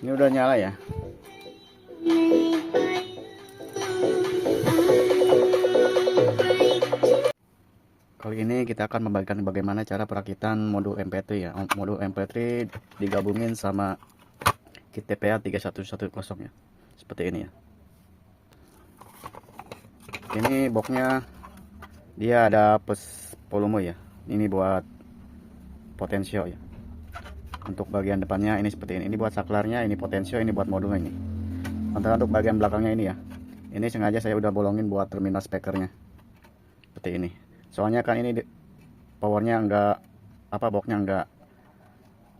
Ini udah nyala ya. Kali ini kita akan membagikan bagaimana cara perakitan modul MP3 ya. Modul MP3 digabungin sama kit TPA 3110 ya. Seperti ini ya. Ini boxnya dia ada plus volume ya. Ini buat potensio ya. Untuk bagian depannya ini seperti ini. Ini buat saklarnya, ini potensio, ini buat modulnya ini. Untuk bagian belakangnya ini ya. Ini sengaja saya udah bolongin buat terminal speakernya. Seperti ini. Soalnya kan ini powernya enggak boxnya enggak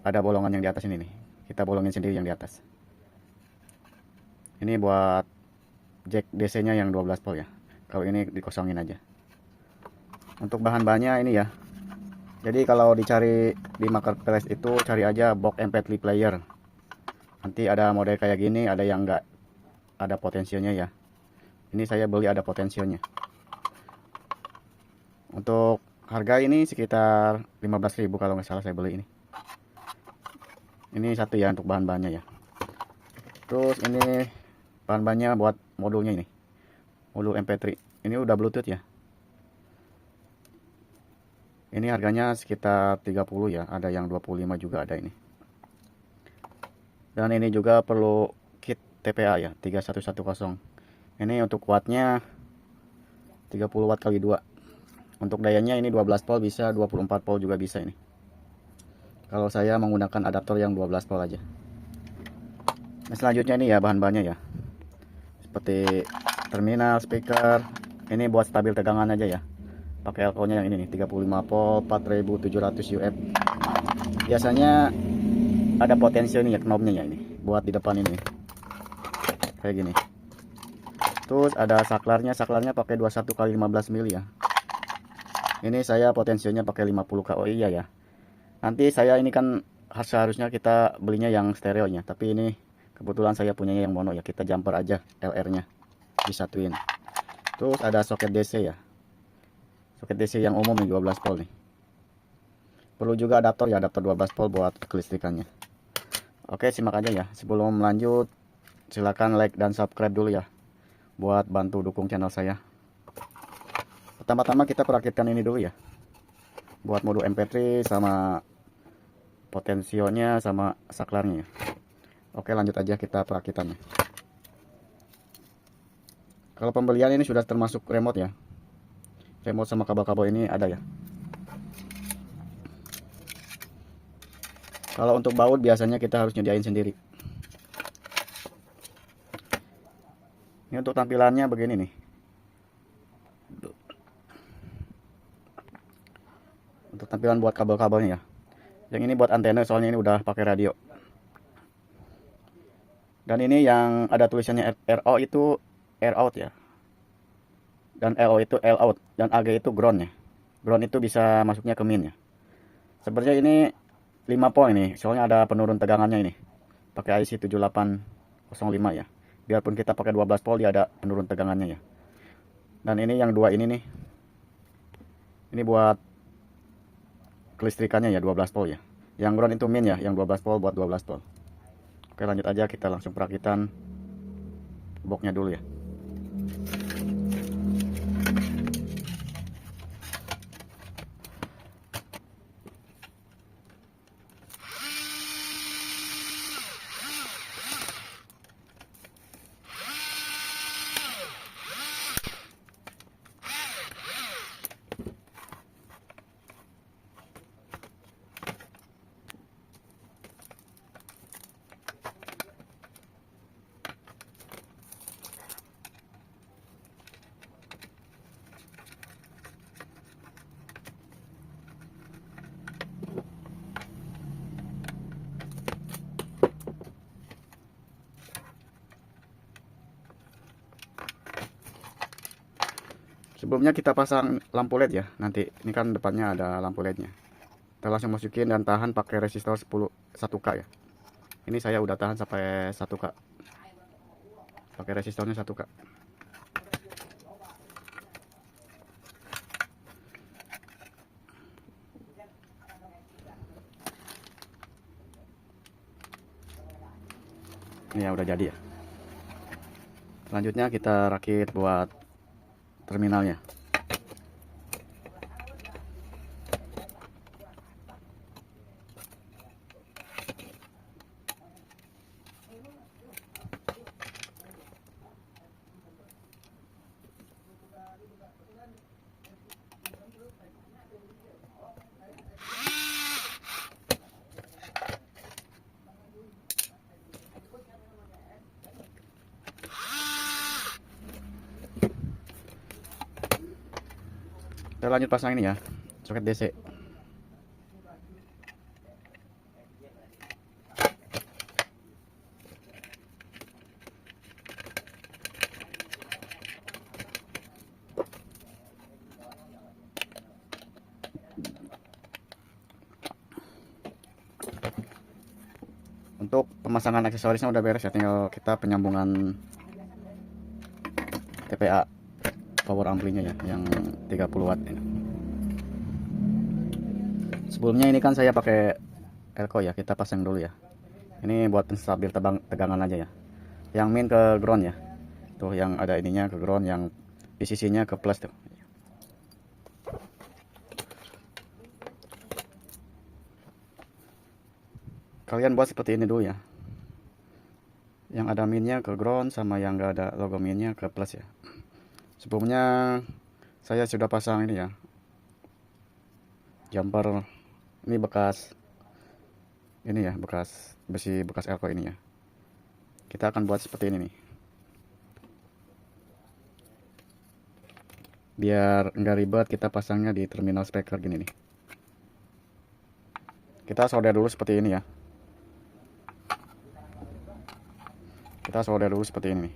ada bolongan yang di atas ini nih. Kita bolongin sendiri yang di atas. Ini buat jack DC nya yang 12 volt ya. Kalau ini dikosongin aja. Untuk bahan-bahannya ini ya. Jadi kalau dicari di marketplace itu cari aja box MP3 player. Nanti ada model kayak gini, ada yang enggak ada potensinya ya. Ini saya beli ada potensinya. Untuk harga ini sekitar 15.000 kalau nggak salah saya beli ini. Ini satu ya untuk bahan-bahannya ya. Terus ini bahan-bahannya buat modulnya ini. Modul MP3. Ini udah Bluetooth ya. Ini harganya sekitar 30 ya, ada yang 25 juga ada ini. Dan ini juga perlu kit TPA ya, 3110. Ini untuk wattnya 30 watt kali 2. Untuk dayanya ini 12 volt bisa, 24 volt juga bisa ini. Kalau saya menggunakan adaptor yang 12 volt aja. Nah, selanjutnya ini ya bahan-bahannya ya. Seperti terminal, speaker. Ini buat stabil tegangan aja ya. Pakai elko-nya yang ini nih, 35 volt, 4700 UF. Biasanya ada potensi ini ya, knobnya ya ini. Buat di depan ini. Kayak gini. Terus ada saklarnya pakai 21 kali 15 mili ya. Ini saya potensinya pakai 50 k. Oh iya ya. Nanti saya ini kan seharusnya kita belinya yang stereonya, tapi ini kebetulan saya punyanya yang mono ya. Kita jumper aja LR-nya disatuin. Terus ada soket DC ya. Soket DC yang umum nih 12 volt nih. Perlu juga adaptor ya, adaptor 12 volt buat kelistrikannya. Oke, simak aja ya. Sebelum lanjut, silakan like dan subscribe dulu ya, buat bantu dukung channel saya. Pertama-tama kita perakitkan ini dulu ya, buat modul MP3 sama potensionya sama saklarnya ya. Oke, lanjut aja kita perakitannya. Kalau pembelian ini sudah termasuk remote ya. Remote sama kabel-kabel ini ada ya. Kalau untuk baut biasanya kita harus nyediain sendiri. Ini untuk tampilannya begini nih. Untuk tampilan buat kabel-kabelnya ya. Yang ini buat antena, soalnya ini udah pakai radio. Dan ini yang ada tulisannya RO itu air out ya. Dan LO itu L out. Dan AG itu ground ya. Ground itu bisa masuknya ke min ya. Sebenarnya ini 5 volt ini. Soalnya ada penurun tegangannya ini. Pakai IC 7805 ya. Biarpun kita pakai 12 volt dia ada penurun tegangannya ya. Dan ini yang dua ini nih. Ini buat kelistrikannya ya 12 volt ya. Yang ground itu min ya, yang 12 volt buat 12 volt. Oke, lanjut aja kita langsung perakitan boxnya dulu ya. Sebelumnya kita pasang lampu LED ya. Nanti ini kan depannya ada lampu LED-nya. Kita langsung masukin dan tahan pakai resistor 1K ya. Ini saya udah tahan sampai 1K. Pakai resistornya 1K. Ini ya udah jadi ya. Selanjutnya kita rakit buat terminalnya. Kita lanjut pasang ini ya, soket DC. Untuk pemasangan aksesorisnya udah beres ya, tinggal kita penyambungan TPA power amplinya ya, yang 30 watt ini. Sebelumnya ini kan saya pakai elko ya, kita pasang dulu ya. Ini buat penstabil tegangan aja ya. Yang min ke ground ya. Tuh yang ada ininya ke ground, yang di sisinya ke plus tuh. Kalian buat seperti ini dulu ya. Yang ada minnya ke ground, sama yang gak ada logo minnya ke plus ya. Sebelumnya saya sudah pasang ini ya, jumper. Ini bekas ini ya, bekas besi bekas elko ini ya. Kita akan buat seperti ini nih, biar enggak ribet kita pasangnya di terminal speaker gini nih. Kita solder dulu seperti ini ya. Kita solder dulu seperti ini nih,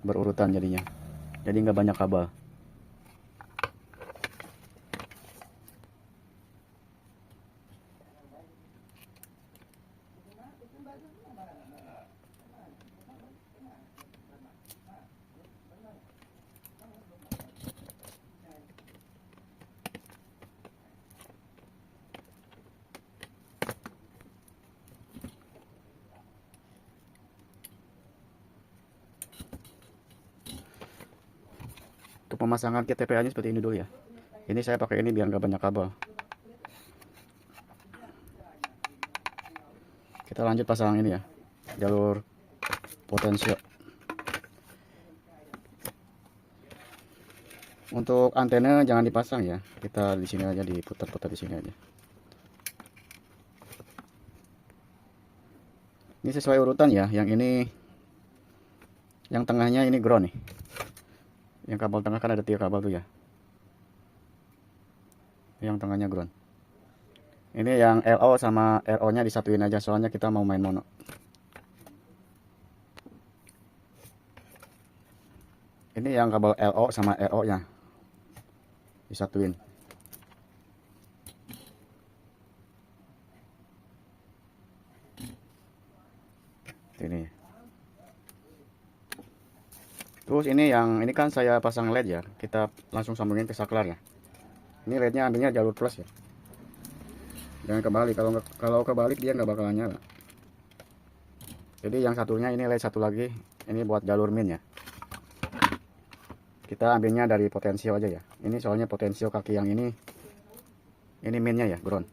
berurutan jadinya, jadi nggak banyak kabel. Untuk pemasangan kit TPA nya seperti ini dulu ya. Ini saya pakai ini biar nggak banyak kabel. Kita lanjut pasang ini ya, jalur potensio. Untuk antena jangan dipasang ya, kita di sini aja, diputar-putar di sini aja. Ini sesuai urutan ya, yang ini, yang tengahnya ini ground nih. Yang kabel tengah kan ada 3 kabel tuh ya. Yang tengahnya ground. Ini yang LO sama RO nya disatuin aja, soalnya kita mau main mono. Ini yang kabel LO sama RO nya disatuin. Ini. Terus ini yang ini kan saya pasang LED ya, kita langsung sambungin ke saklar ya. Ini LED-nya ambilnya jalur plus ya. Jangan kebalik, kalau kebalik dia nggak bakalan nyala. Jadi yang satunya ini LED, satu lagi ini buat jalur min ya. Kita ambilnya dari potensio aja ya. Ini soalnya potensio kaki yang ini minnya ya, ground.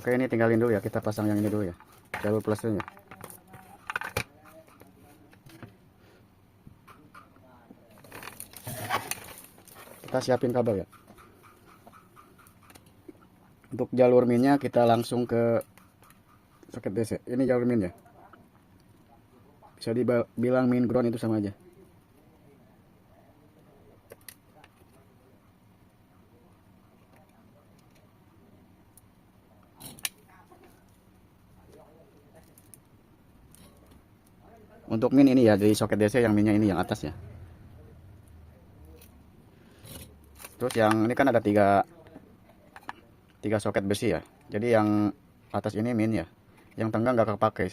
Oke, ini tinggalin dulu ya, kita pasang yang ini dulu ya, jalur plusnya. Kita siapin kabel ya. Untuk jalur minnya kita langsung ke soket DC. Ini jalur min ya. Bisa dibilang min ground itu sama aja. Untuk min ini ya, dari soket DC yang minnya ini yang atas ya. Terus yang ini kan ada tiga soket besi ya. Jadi yang atas ini min ya. Yang tengah nggak kepake.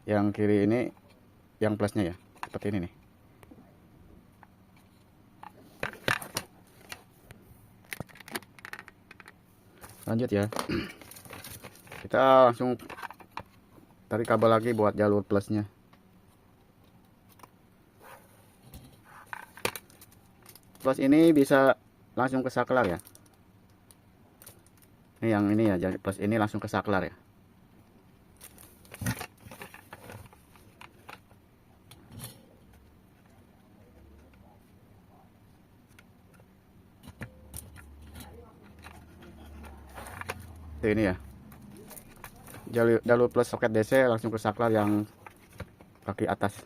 Yang kiri ini yang plusnya ya. Seperti ini nih. Lanjut ya. Kita langsung tarik kabel lagi buat jalur plusnya. Plus ini bisa langsung ke saklar ya. Ini yang ini ya, jadi plus ini langsung ke saklar ya. Ini ya, jalur plus soket DC langsung ke saklar yang kaki atas.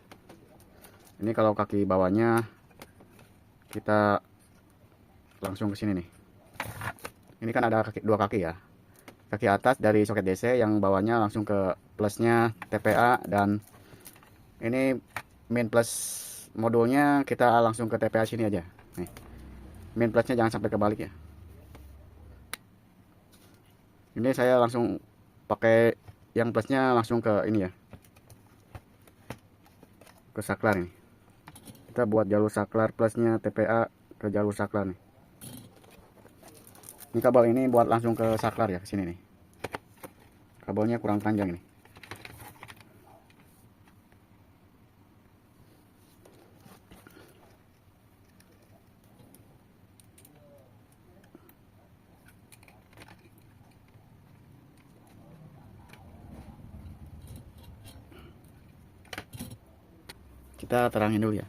Ini kalau kaki bawahnya kita langsung ke sini nih. Ini kan ada dua kaki ya, kaki atas dari soket DC, yang bawahnya langsung ke plusnya TPA, dan ini main plus modulnya kita langsung ke TPA sini aja nih. Main plusnya jangan sampai kebalik ya. Ini saya langsung pakai yang plusnya langsung ke ini ya, ke saklar nih. Kita buat jalur saklar plusnya TPA ke jalur saklar nih. Ini kabel ini buat langsung ke saklar ya, ke sini nih. Kabelnya kurang panjang ini. Kita terangin dulu ya.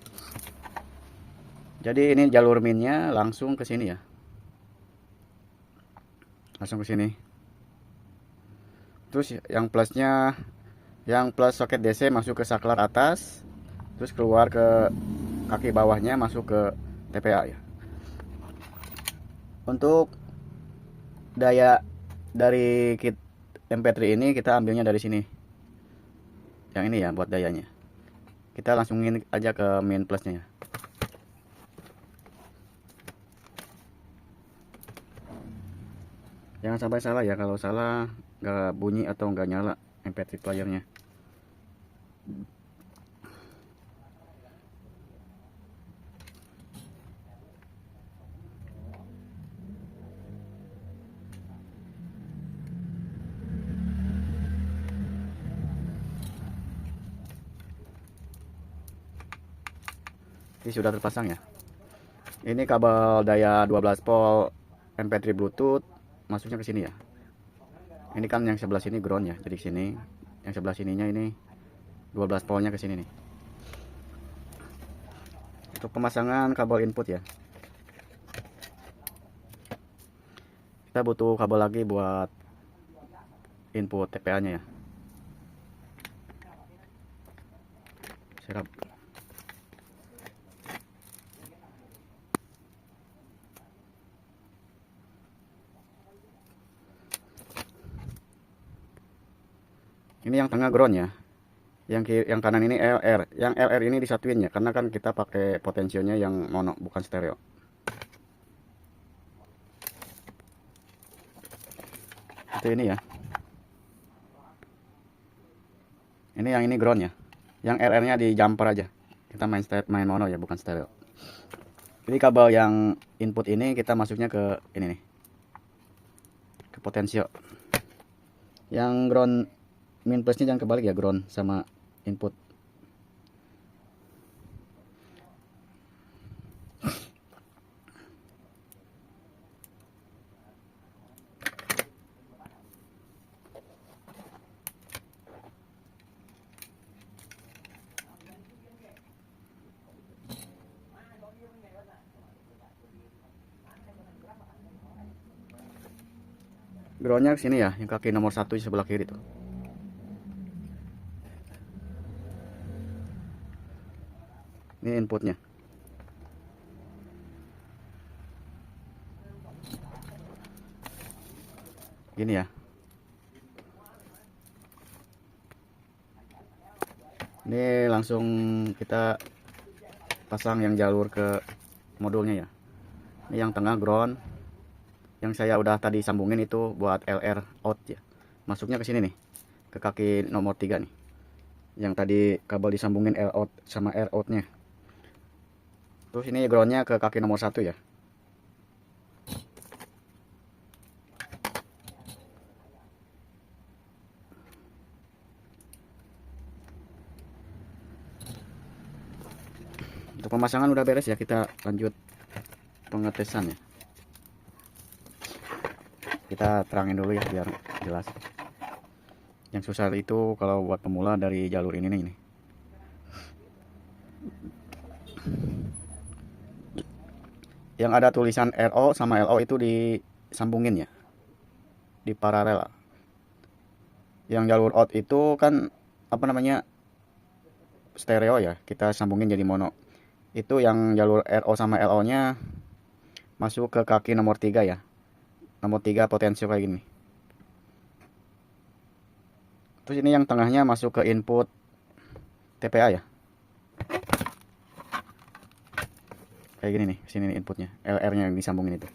Jadi ini jalur minnya langsung ke sini ya. Langsung ke sini. Terus yang plusnya, yang plus soket DC masuk ke saklar atas, terus keluar ke kaki bawahnya masuk ke TPA ya. Untuk daya dari kit MP3 ini kita ambilnya dari sini. Yang ini ya buat dayanya. Kita langsungin aja ke main plusnya ya. Jangan sampai salah ya, kalau salah nggak bunyi atau nggak nyala MP3 playernya. Ini sudah terpasang ya. Ini kabel daya 12 volt MP3 Bluetooth masuknya ke sini ya. Ini kan yang sebelah sini ground ya, jadi sini. Yang sebelah sininya ini 12 voltnya ke sini nih. Untuk pemasangan kabel input ya, kita butuh kabel lagi buat input TPA nya ya. Serap. Ini yang tengah ground ya. Yang kanan ini LR. Yang LR ini disatuin ya, karena kan kita pakai potensionya yang mono, bukan stereo. Itu ini ya. Ini yang ini ground ya. Yang LR-nya di jumper aja. Kita main mono ya, bukan stereo. Jadi kabel yang input ini kita masuknya ke ini nih. Ke potensio. Yang ground min plusnya jangan kebalik ya, ground sama input. Groundnya sini ya, yang kaki nomor 1 di sebelah kiri tuh. Ini inputnya. Gini ya. Ini langsung kita pasang yang jalur ke modulnya ya. Ini yang tengah ground. Yang saya udah tadi sambungin itu buat LR out ya. Masuknya ke sini nih. Ke kaki nomor 3 nih. Yang tadi kabel disambungin L out sama R out-nya. Terus ini groundnya ke kaki nomor 1 ya. Untuk pemasangan udah beres ya, kita lanjut pengetesan ya. Kita terangin dulu ya biar jelas. Yang susah itu kalau buat pemula dari jalur ini nih. Yang ada tulisan RO sama LO itu disambungin ya, di paralel. Yang jalur out itu kan apa namanya, stereo ya, kita sambungin jadi mono. Itu yang jalur RO sama LO nya masuk ke kaki nomor 3 ya, nomor 3 potensio kayak gini. Terus ini yang tengahnya masuk ke input TPA ya, kayak gini nih. Sini nih inputnya, LR nya yang disambungin itu.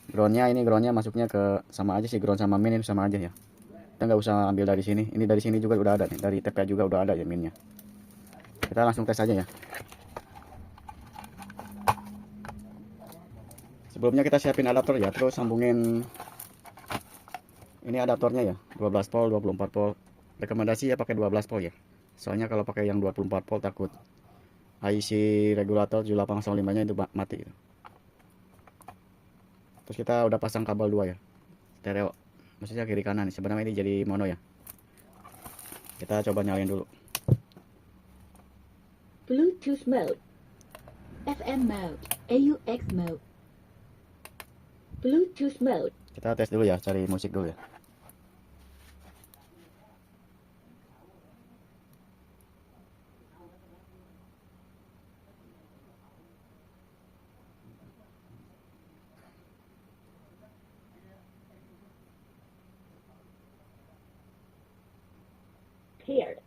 Groundnya, ini groundnya masuknya ke, sama aja sih, ground sama min ini sama aja ya. Kita nggak usah ambil dari sini, ini dari sini juga udah ada nih, dari TPA juga udah ada ya minnya. Kita langsung tes aja ya. Sebelumnya kita siapin adaptor ya, terus sambungin ini adaptornya ya, 12 volt 24 volt. Rekomendasi ya pakai 12 volt ya, soalnya kalau pakai yang 24 volt takut IC regulator 7805 nya itu mati gitu. Terus kita udah pasang kabel 2 ya, stereo, maksudnya kiri kanan. Sebenarnya ini jadi mono ya. Kita coba nyalain dulu. Bluetooth mode, FM mode, AUX mode, Bluetooth mode. Kita tes dulu ya, cari musik dulu ya. Paired.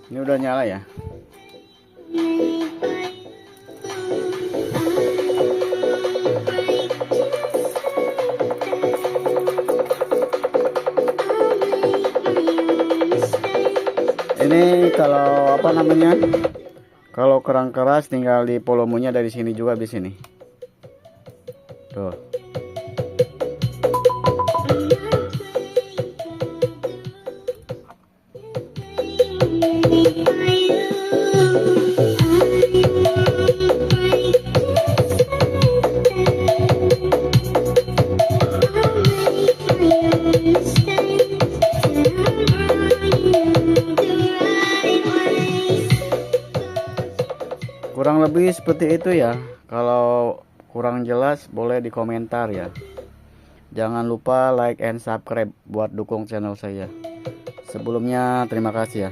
Ini udah nyala ya. Ini kalau apa namanya, kalau kurang keras tinggal di volumenya dari sini juga, di sini tuh. Kurang lebih seperti itu ya. Kalau kurang jelas boleh di komentar ya. Jangan lupa like and subscribe buat dukung channel saya. Sebelumnya terima kasih ya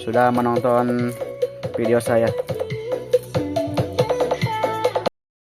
sudah menonton video saya.